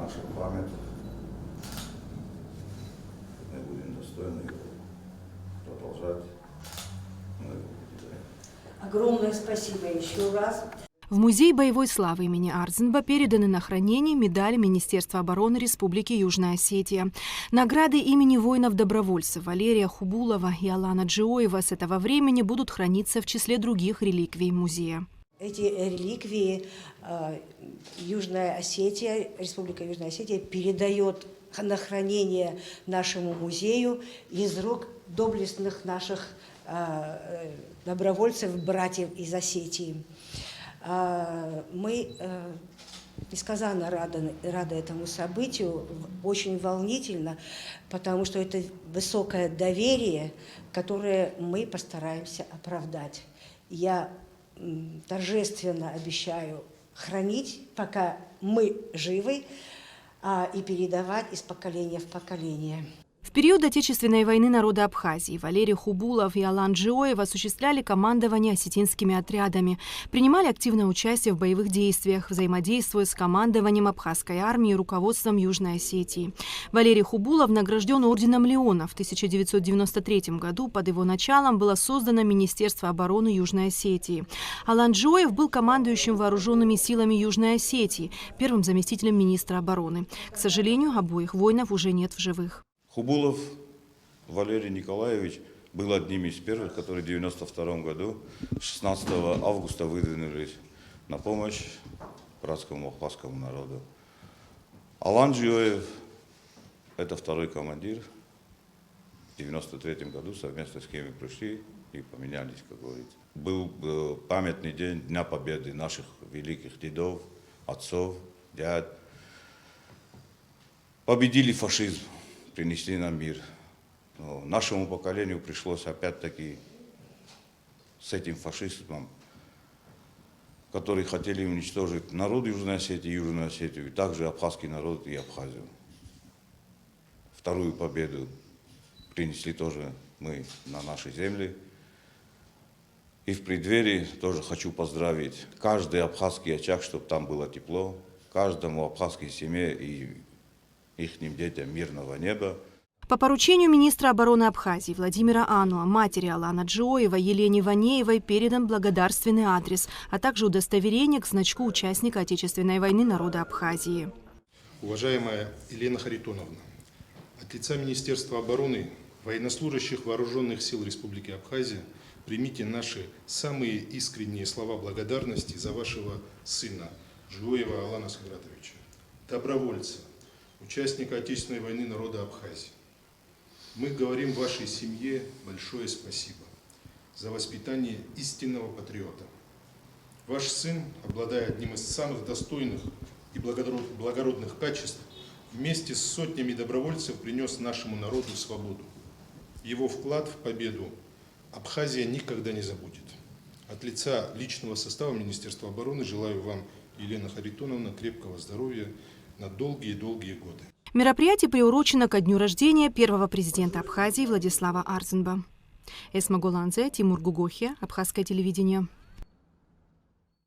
наша память, мы будем достойны его продолжать. Огромное спасибо еще раз. В Музей боевой славы имени Арзенба переданы на хранение медали Министерства обороны Республики Южная Осетия. Награды имени воинов-добровольцев Валерия Хубулова и Алана Джиоева с этого времени будут храниться в числе других реликвий музея. Эти реликвии Южная Осетия, Республика Южная Осетия передает на хранение нашему музею из рук доблестных наших добровольцев, братьев из Осетии. Мы несказанно рады этому событию, очень волнительно, потому что это высокое доверие, которое мы постараемся оправдать. Я торжественно обещаю хранить, пока мы живы, и передавать из поколения в поколение. В период Отечественной войны народа Абхазии Валерий Хубулов и Алан Джиоев осуществляли командование осетинскими отрядами, принимали активное участие в боевых действиях, взаимодействуя с командованием абхазской армии и руководством Южной Осетии. Валерий Хубулов награжден орденом Леона. В 1993 году под его началом было создано Министерство обороны Южной Осетии. Алан Джиоев был командующим вооруженными силами Южной Осетии, первым заместителем министра обороны. К сожалению, обоих воинов уже нет в живых. Хубулов Валерий Николаевич был одним из первых, которые в 1992 году, 16 августа, выдвинулись на помощь братскому абхазскому народу. Алан Джиоев – это второй командир. В 1993 году совместно с кем пришли и поменялись, как говорится. Был памятный день Дня Победы наших великих дедов, отцов, дядь. Победили фашизм. Принесли нам мир. Но нашему поколению пришлось опять-таки с этим фашизмом, которые хотели уничтожить народ Южной Осетии, Южную Осетию, и также абхазский народ и Абхазию. Вторую победу принесли тоже мы на наши земли. И в преддверии тоже хочу поздравить каждый абхазский очаг, чтобы там было тепло, каждому абхазской семье и ихним детям мирного неба. По поручению министра обороны Абхазии Владимира Ануа, матери Алана Джиоева Елене Ванеевой передан благодарственный адрес, а также удостоверение к значку участника Отечественной войны народа Абхазии. Уважаемая Елена Харитоновна, от лица Министерства обороны, военнослужащих вооруженных сил Республики Абхазия, примите наши самые искренние слова благодарности за вашего сына Джиоева Алана Сагратовича, добровольца, участника Отечественной войны народа Абхазии. Мы говорим вашей семье большое спасибо за воспитание истинного патриота. Ваш сын, обладая одним из самых достойных и благородных качеств, вместе с сотнями добровольцев принес нашему народу свободу. Его вклад в победу Абхазия никогда не забудет. От лица личного состава Министерства обороны желаю вам, Елена Харитоновна, крепкого здоровья на долгие-долгие годы. Мероприятие приурочено ко дню рождения первого президента Абхазии Владислава Арзенба. Эсма Голанзе, Тимур Гугохия, Абхазское телевидение.